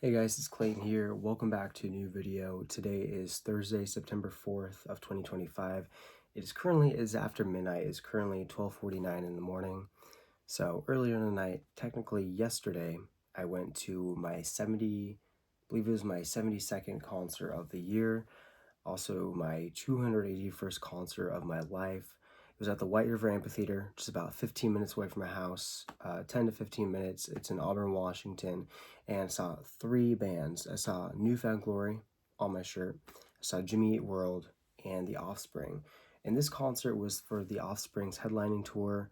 Hey guys, it's Clayton here. Welcome back to a new video. Today is Thursday, September 4th of 2025. It's after midnight. It's currently 12:49 in the morning. So earlier in the night, technically yesterday, I went to my I believe it was my 72nd concert of the year. Also my 281st concert of my life. It was at the White River Amphitheatre, just about 15 minutes away from my house, 10 to 15 minutes. It's in Auburn, Washington, and I saw three bands. I saw New Found Glory on my shirt, I saw Jimmy Eat World, and The Offspring. And this concert was for The Offspring's headlining tour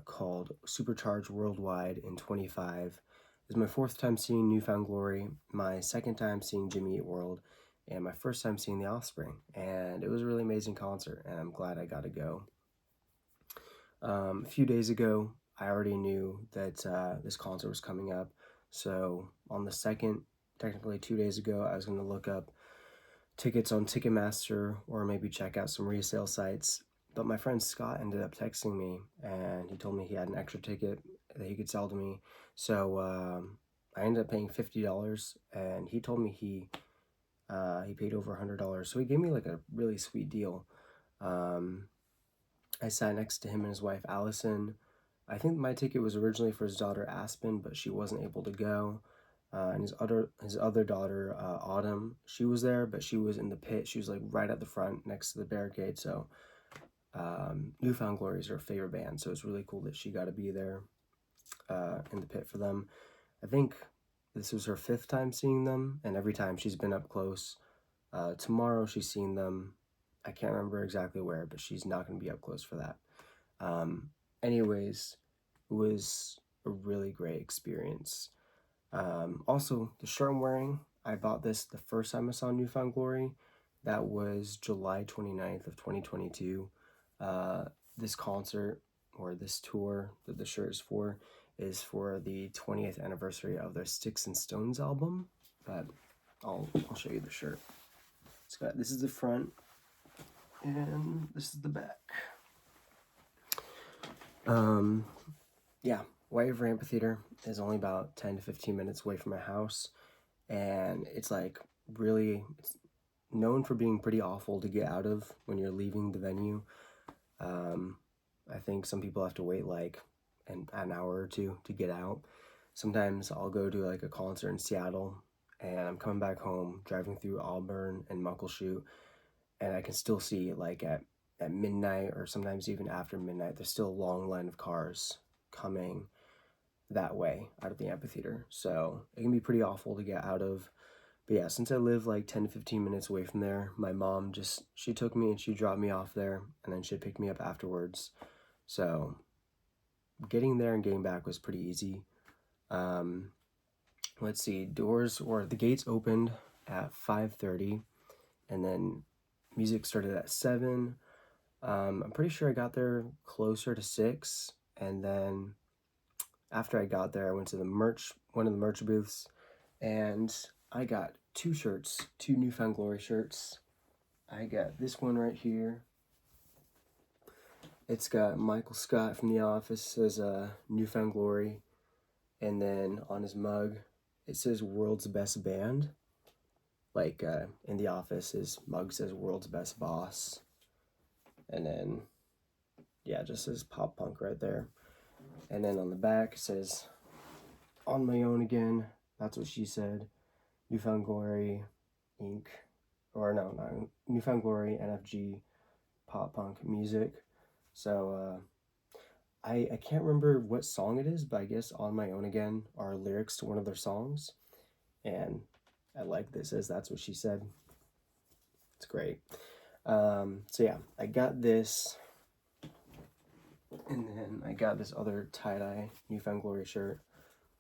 called Supercharged Worldwide in 25. It was my fourth time seeing New Found Glory, my second time seeing Jimmy Eat World, and my first time seeing The Offspring, and it was a really amazing concert, and I'm glad I got to go. A few days ago, I already knew that this concert was coming up, so on the 2nd, technically 2 days ago, I was going to look up tickets on Ticketmaster or maybe check out some resale sites, but my friend Scott ended up texting me, and he told me he had an extra ticket that he could sell to me, so I ended up paying $50, and he told me he paid over $100, so he gave me like a really sweet deal. I sat next to him and his wife Allison. I think my ticket was originally for his daughter Aspen, but she wasn't able to go. And his other daughter Autumn, she was there, but she was in the pit. She was like right at the front next to the barricade. So New Found Glory is her favorite band, so it's really cool that she got to be there in the pit for them. I think this was her 5th time seeing them, and every time she's been up close. Tomorrow she's seeing them. I can't remember exactly where, but she's not going to be up close for that. Anyways, it was a really great experience. Also, the shirt I'm wearing, I bought this the first time I saw New Found Glory. That was July 29th of 2022. This concert, or this tour that the shirt is for the 20th anniversary of their Sticks and Stones album, but I'll show you the shirt. This is the front, and this is the back. Yeah, White River Amphitheatre is only about 10 to 15 minutes away from my house, and it's like it's known for being pretty awful to get out of when you're leaving the venue. I think some people have to wait like an hour or two to get out. Sometimes I'll go to like a concert in Seattle, and I'm coming back home, driving through Auburn and Muckleshoot, and I can still see like at midnight, or sometimes even after midnight, there's still a long line of cars coming that way out of the amphitheater. So it can be pretty awful to get out of. But yeah, since I live like 10 to 15 minutes away from there, my mom she took me and she dropped me off there, and then she'd pick me up afterwards. So getting there and getting back was pretty easy. Let's see, the gates opened at 5:30, and then music started at 7. I'm pretty sure I got there closer to 6, and then after I got there, I went to one of the merch booths, and I got two New Found Glory shirts. I got this one right here. It's got Michael Scott from The Office, says New Found Glory, and then on his mug, it says World's Best Band. Like in The Office, his mug says World's Best Boss. And then, yeah, it just says pop punk right there. And then on the back, it says On My Own Again. That's what she said. New Found Glory, Inc. Or no, not New Found Glory, NFG, pop punk music. So I can't remember what song it is, but I guess On My Own Again are lyrics to one of their songs. And I like this as That's What She Said. It's great. So yeah, I got this, and then I got this other tie-dye New Found Glory shirt,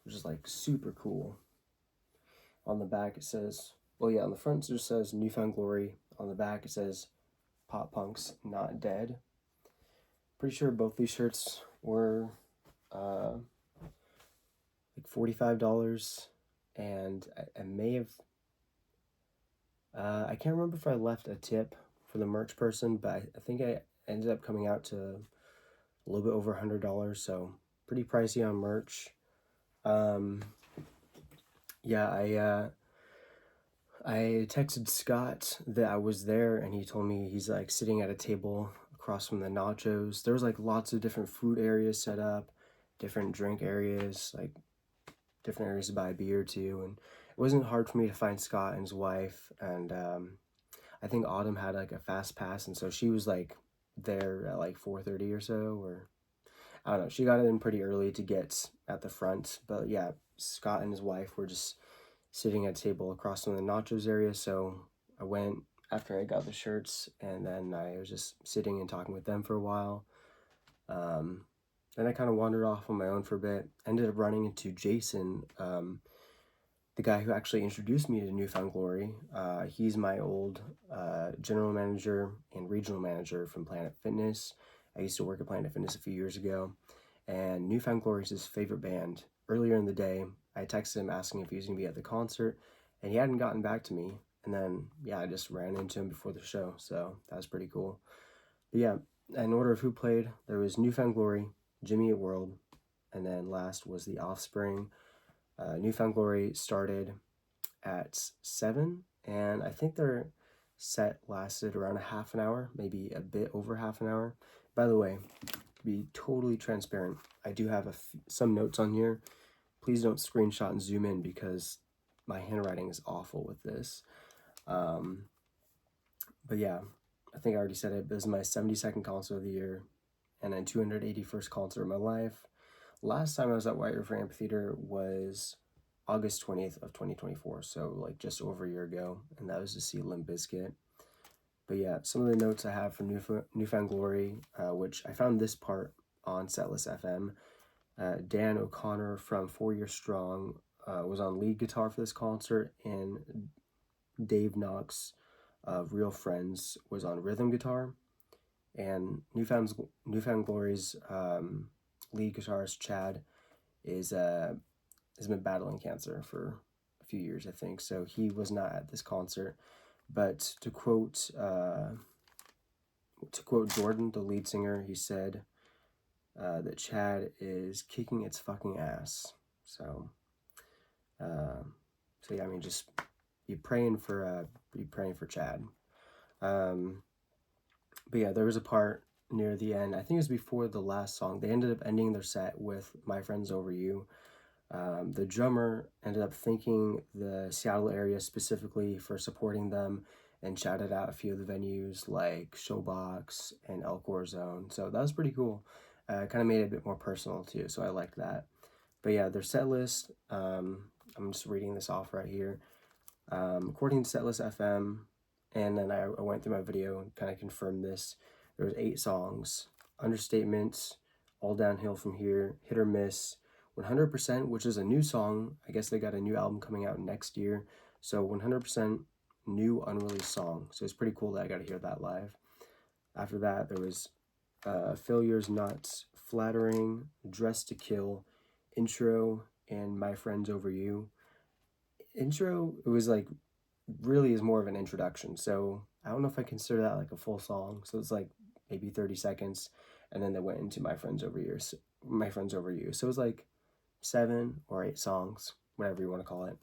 which is like super cool. On the back it says, on the front it just says New Found Glory. On the back it says Pop Punk's Not Dead. Pretty sure both these shirts were like $45, and I may have, I can't remember if I left a tip for the merch person, but I think I ended up coming out to a little bit over $100, so pretty pricey on merch. yeah, I texted Scott that I was there, and he told me he's like sitting at a table across from the nachos. There was like lots of different food areas set up, different drink areas, like different areas to buy beer too, and it wasn't hard for me to find Scott and his wife. And I think Autumn had like a fast pass, and so she was like there at like 4:30 or so, or I don't know. She got in pretty early to get at the front, but yeah, Scott and his wife were just sitting at a table across from the nachos area. So I went after I got the shirts, and then I was just sitting and talking with them for a while. Um, then I kind of wandered off on my own for a bit. Ended up running into Jason, the guy who actually introduced me to Newfound Glory. He's my old general manager and regional manager from Planet Fitness. I used to work at Planet Fitness a few years ago, and Newfound Glory is his favorite band. Earlier in the day, I texted him asking if he was going to be at the concert, and he hadn't gotten back to me. And then, yeah, I just ran into him before the show, so that was pretty cool. But yeah, in order of who played, there was Newfound Glory, Jimmy Eat World, and then last was the Offspring. Newfound Glory started at 7, and I think their set lasted around a half an hour, maybe a bit over half an hour. By the way, to be totally transparent, I do have some notes on here. Please don't screenshot and zoom in because my handwriting is awful with this. But yeah, I think I already said it. This is my 72nd concert of the year, and then 281st concert of my life. Last time I was at White River Amphitheatre was August 20th of 2024, so like just over a year ago, and that was to see Limp Bizkit. But yeah, some of the notes I have from Newfound Glory, which I found this part on Setlist FM. Dan O'Connor from 4 Year Strong was on lead guitar for this concert, and Dave Knox of Real Friends was on rhythm guitar. And Newfound Glory's lead guitarist Chad has been battling cancer for a few years, I think. So he was not at this concert. But to quote Jordan, the lead singer, he said that Chad is kicking its fucking ass. So yeah, I mean, just be praying for Chad. But yeah, there was a part near the end. I think it was before the last song. They ended up ending their set with "My Friends Over You." The drummer ended up thanking the Seattle area specifically for supporting them and shouted out a few of the venues like Showbox and Elcor Zone. So that was pretty cool. Kind of made it a bit more personal too, so I liked that. But yeah, their set list, I'm just reading this off right here. According to Setlist FM, and then I went through my video and kind of confirmed this, there was 8 songs. Understatement, All Downhill From Here, Hit or Miss, 100%, which is a new song. I guess they got a new album coming out next year. So 100% new unreleased song. So it's pretty cool that I got to hear that live. After that, there was Failure's Not Flattering, Dress to Kill, Intro, and My Friends Over You. Intro, it was like really is more of an introduction. So I don't know if I consider that like a full song. So it's like maybe 30 seconds. And then they went into My Friends Over You. So it was like 7 or 8 songs, whatever you want to call it.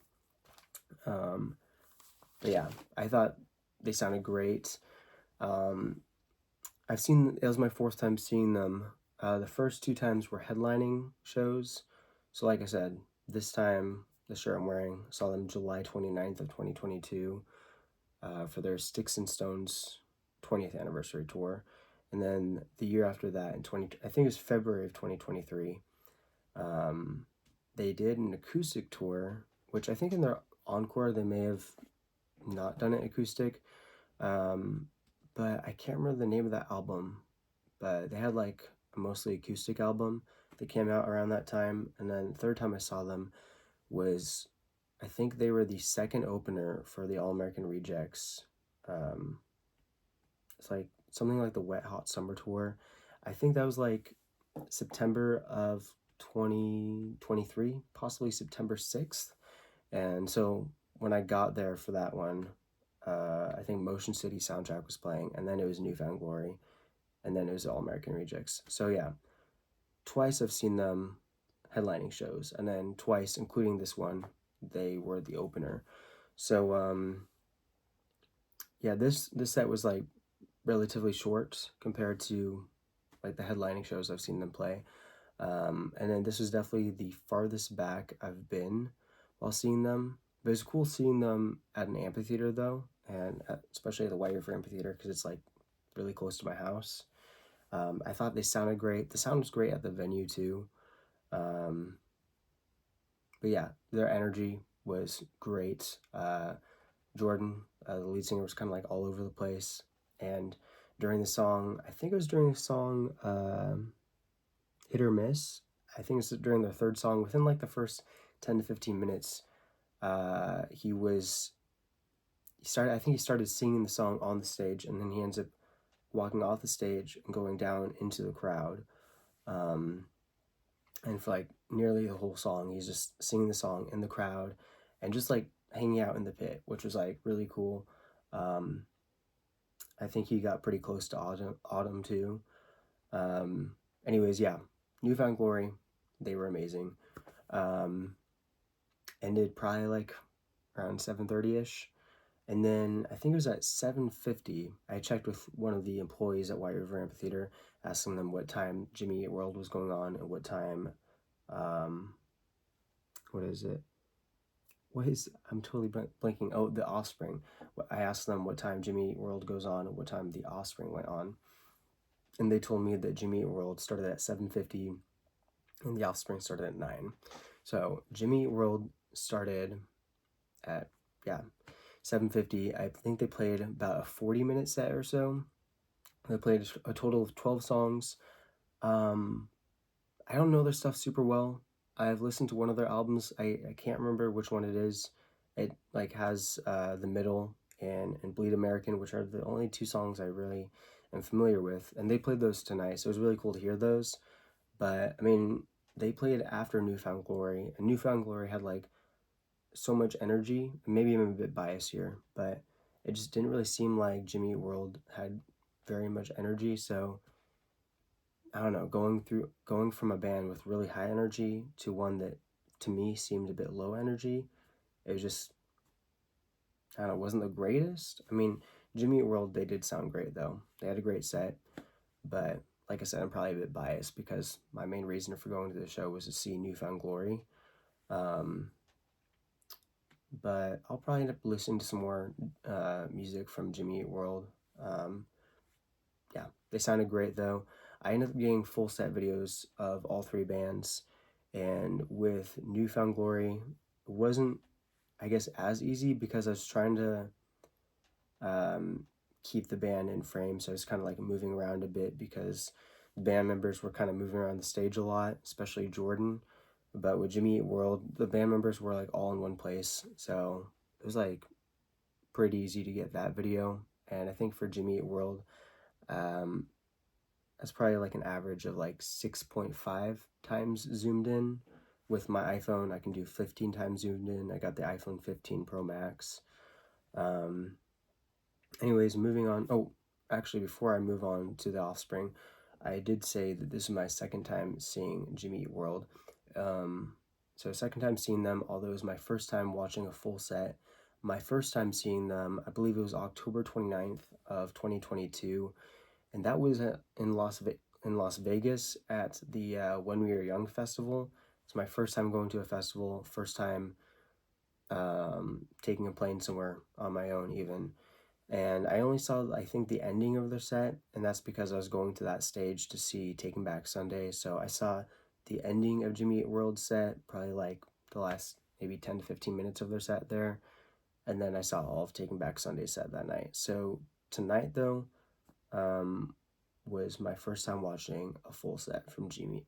But yeah, I thought they sounded great. It was my 4th time seeing them. The first 2 times were headlining shows. So like I said, this time, the shirt I'm wearing, saw them July 29th of 2022 for their Sticks and Stones 20th anniversary tour. And then the year after that, I think it was February of 2023, they did an acoustic tour, which I think in their encore, they may have not done it acoustic. But I can't remember the name of that album, but they had like a mostly acoustic album that came out around that time. And then the 3rd time I saw them was, I think they were the 2nd opener for the All American Rejects. It's like something like the Wet Hot Summer Tour. I think that was like September of 2023, possibly September 6th. And so when I got there for that one, I think Motion City soundtrack was playing, and then it was Newfound Glory, and then it was All American Rejects. So yeah, twice I've seen them headlining shows, and then twice, including this one, they were the opener. So yeah, this set was like relatively short compared to like the headlining shows I've seen them play. And then this was definitely the farthest back I've been while seeing them. But it's cool seeing them at an amphitheater though, and especially at the White River Amphitheater because it's like really close to my house. I thought they sounded great. The sound was great at the venue too. Um, but yeah, their energy was great. Jordan, the lead singer, was kind of like all over the place. And during the song, I think it was during the song Hit or Miss. I think it's during their third song. Within like the first 10 to 15 minutes, I think he started singing the song on the stage, and then he ends up walking off the stage and going down into the crowd. Um, and for like nearly the whole song, he's just singing the song in the crowd and just like hanging out in the pit, which was like really cool. Um, I think he got pretty close to Autumn too. Um, anyways, yeah, New Found Glory, they were amazing. Ended probably like around 7:30 ish. And then I think it was at 7:50. I checked with one of the employees at White River Amphitheater, asking them what time Jimmy Eat World was going on and what time, um, what is it? I'm totally blanking. Oh, the Offspring. I asked them what time Jimmy Eat World goes on and what time the Offspring went on. And they told me that Jimmy Eat World started at 7:50 and the Offspring started at 9. So Jimmy Eat World started at, yeah, 7:50. I think they played about a 40-minute set or so. They played a total of 12 songs. I don't know their stuff super well. I've listened to one of their albums. I can't remember which one it is. It like has The Middle and Bleed American, which are the only two songs I really am familiar with. And they played those tonight, so it was really cool to hear those. But I mean, they played after New Found Glory, and New Found Glory had like so much energy. Maybe I'm a bit biased here, but it just didn't really seem like Jimmy Eat World had very much energy. So I don't know, going from a band with really high energy to one that to me seemed a bit low energy, it was just, I don't know, wasn't the greatest. I mean, Jimmy Eat World, they did sound great though. They had a great set, but like I said, I'm probably a bit biased because my main reason for going to the show was to see New Found Glory. Um, but I'll probably end up listening to some more music from Jimmy Eat World. Um, yeah, they sounded great though. I ended up getting full set videos of all three bands, and with New Found Glory, it wasn't, I guess, as easy because I was trying to keep the band in frame, so I was kind of like moving around a bit because the band members were kind of moving around the stage a lot, especially Jordan. But with Jimmy Eat World, the band members were like all in one place, so it was like pretty easy to get that video. And I think for Jimmy Eat World, um, that's probably like an average of like 6.5 times zoomed in. With my iPhone, I can do 15 times zoomed in. I got the iPhone 15 Pro Max. Um, anyways, moving on. Oh, actually, before I move on to the Offspring, I did say that this is my second time seeing Jimmy Eat World. So second time seeing them, although it was my first time watching a full set. My first time seeing them, I believe it was October 29th of 2022, and that was in Las Vegas at the When We Were Young festival. It's my first time going to a festival, first time taking a plane somewhere on my own even. And I only saw, I think, the ending of their set, and that's because I was going to that stage to see Taking Back Sunday. So I saw the ending of Jimmy Eat World set, probably like the last maybe 10 to 15 minutes of their set there. And then I saw all of Taking Back Sunday set that night. So tonight, though, was my first time watching a full set from Jimmy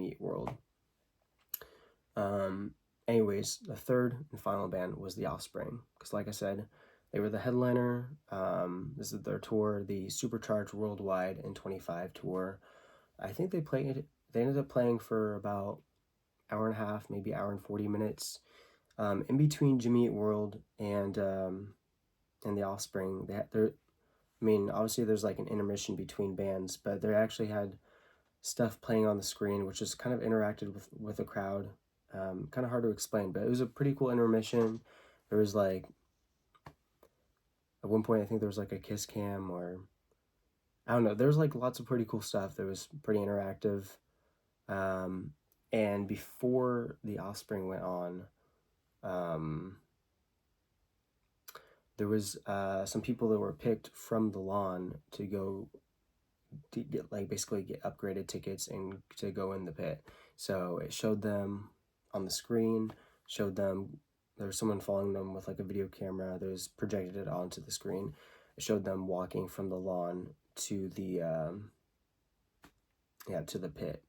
Eat World. Anyways, the third and final band was the Offspring, because like I said, they were the headliner. This is their tour, the Supercharged Worldwide in 25 tour. I think they ended up playing for about hour and a half, maybe hour and 40 minutes. In between Jimmy Eat World and the Offspring, I mean, obviously there's like an intermission between bands, but they actually had stuff playing on the screen, which is kind of interacted with the crowd. Kind of hard to explain, but it was a pretty cool intermission. There was like, at one point, I think there was like a kiss cam, or I don't know. There was like lots of pretty cool stuff that was pretty interactive. Um, and before the Offspring went on, um, there was some people that were picked from the lawn to go to get, like, basically get upgraded tickets and to go in the pit. So it showed them on the screen, showed them there was someone following them with like a video camera that was projected it onto the screen. It showed them walking from the lawn to the to the pit.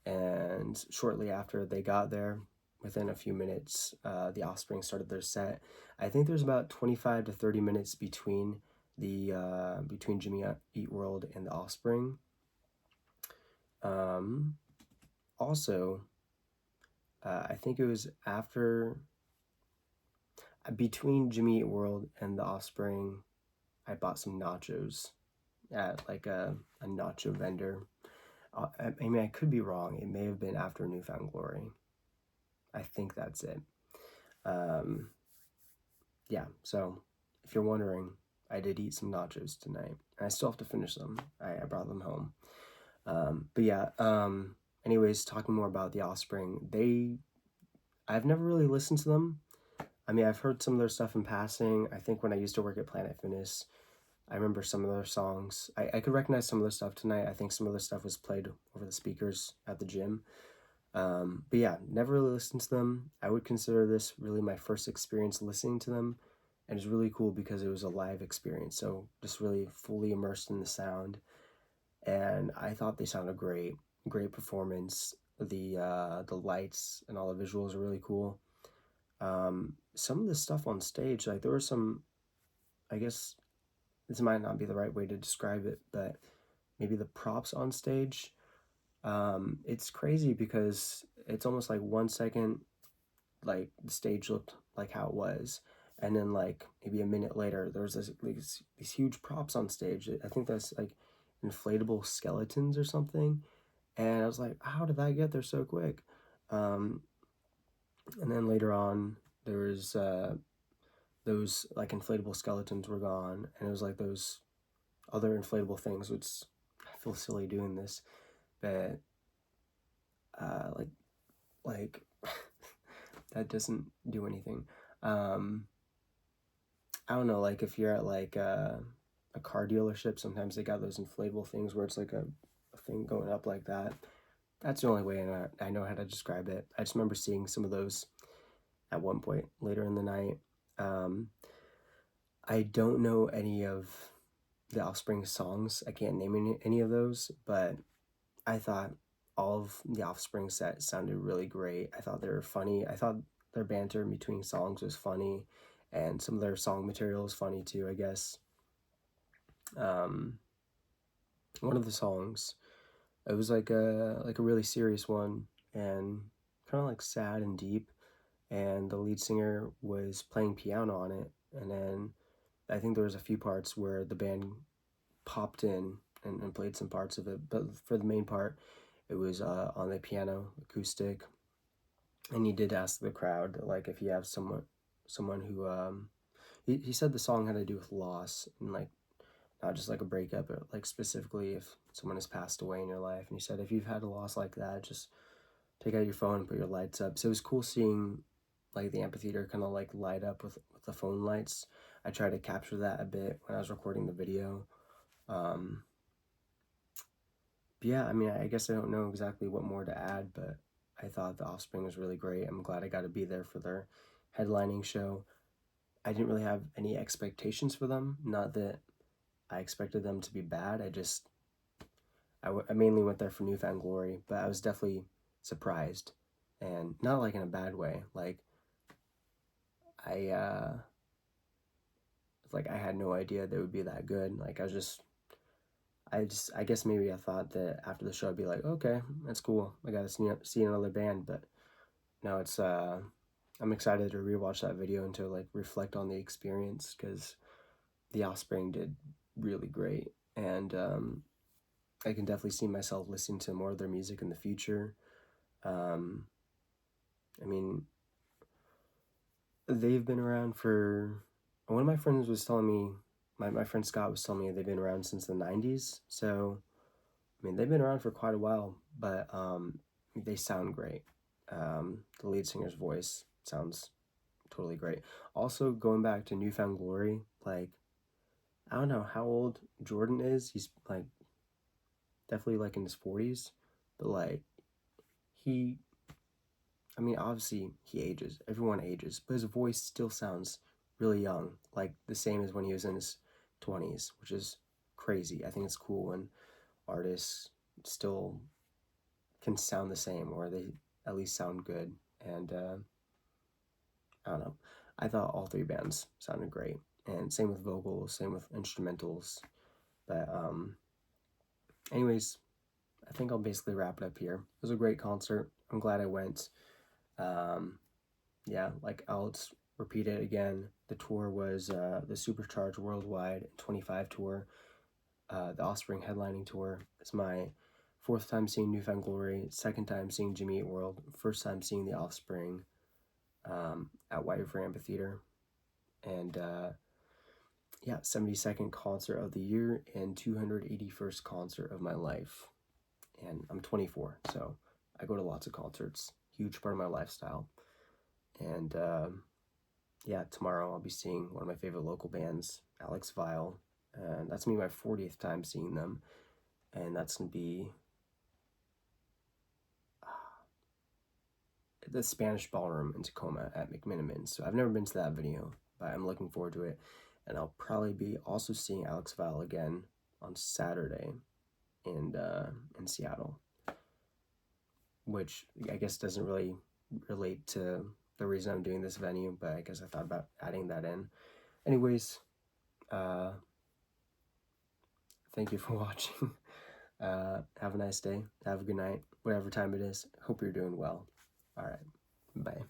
And shortly after they got there, within a few minutes, the Offspring started their set. I think there's about 25 to 30 minutes between between Jimmy Eat World and the Offspring. Also, I think it was after, between Jimmy Eat World and the Offspring, I bought some nachos at like a nacho vendor. I mean, I could be wrong. It may have been after Newfound Glory. I think that's it. Yeah, so if you're wondering, I did eat some nachos tonight. And I still have to finish them. I brought them home. But yeah, anyways, talking more about the Offspring, I've never really listened to them. I mean, I've heard some of their stuff in passing. I think when I used to work at Planet Fitness, I remember some of their songs. I could recognize some of their stuff tonight. I think some of their stuff was played over the speakers at the gym. But yeah, never really listened to them. I would consider this really my first experience listening to them. And it's really cool because it was a live experience. So just really fully immersed in the sound. And I thought they sounded great. Great performance. The lights and all the visuals are really cool. Some of the stuff on stage, like there were some, I guess this might not be the right way to describe it, but maybe the props on stage. It's crazy because it's almost like 1 second, like the stage looked like how it was, and then like maybe a minute later, there's these huge props on stage. I think that's like inflatable skeletons or something, and I was like, how did that get there so quick? And then later on, there was those like inflatable skeletons were gone, and it was like those other inflatable things, which I feel silly doing this, but uh, like like that doesn't do anything. I don't know, like if you're at like a car dealership, sometimes they got those inflatable things where it's like a thing going up like that. That's the only way I know how to describe it. I just remember seeing some of those at one point later in the night. I don't know any of the Offspring songs. I can't name any of those, but I thought all of the Offspring set sounded really great. I thought they were funny. I thought their banter in between songs was funny, and some of their song material was funny too, I guess. One of the songs, it was like a really serious one and kind of like sad and deep, and the lead singer was playing piano on it, and then I think there was a few parts where the band popped in and played some parts of it, but for the main part, it was on the piano, acoustic, and he did ask the crowd like if you have someone who he said the song had to do with loss, and like not just like a breakup, but like specifically if someone has passed away in your life. And he said if you've had a loss like that, just take out your phone and put your lights up. So it was cool seeing like the amphitheater kind of like light up with the phone lights. I tried to capture that a bit when I was recording the video. But yeah, I mean, I guess I don't know exactly what more to add, but I thought the Offspring was really great. I'm glad I got to be there for their headlining show. I didn't really have any expectations for them. Not that I expected them to be bad. I mainly went there for Newfound Glory, but I was definitely surprised, and not like in a bad way. I uh, like I had no idea they would be that good. Like I guess maybe I thought that after the show I'd be like, okay, that's cool. I got to see another band, but no, it's I'm excited to rewatch that video and to like reflect on the experience because the Offspring did really great, and I can definitely see myself listening to more of their music in the future. Um, I mean, they've been around for, one of my friends was telling me, my friend Scott was telling me they've been around since the 90s. So, I mean, they've been around for quite a while, but they sound great. The lead singer's voice sounds totally great. Also, going back to New Found Glory, like, I don't know how old Jordan is. He's like definitely like in his 40s, but like he, I mean, obviously he ages. Everyone ages, but his voice still sounds really young, like the same as when he was in his 20s, which is crazy. I think it's cool when artists still can sound the same, or they at least sound good. And I don't know. I thought all three bands sounded great, and same with vocals, same with instrumentals. But anyways, I think I'll basically wrap it up here. It was a great concert. I'm glad I went. Yeah, like I'll repeat it again. The tour was the Supercharged Worldwide 25 tour. The Offspring headlining tour. It's my fourth time seeing New Found Glory, second time seeing Jimmy Eat World, first time seeing the Offspring at White River Amphitheatre. And yeah, 72nd concert of the year and 281st concert of my life. And I'm 24, so I go to lots of concerts. Huge part of my lifestyle. And yeah, tomorrow I'll be seeing one of my favorite local bands, Alex Vile. And that's going to be my 40th time seeing them. And that's going to be the Spanish Ballroom in Tacoma at McMiniman. So I've never been to that venue, but I'm looking forward to it. And I'll probably be also seeing Alex Vile again on Saturday in Seattle, which I guess doesn't really relate to the reason I'm doing this venue, but I guess I thought about adding that in. Anyways, thank you for watching. Have a nice day. Have a good night, whatever time it is. Hope you're doing well. All right. Bye.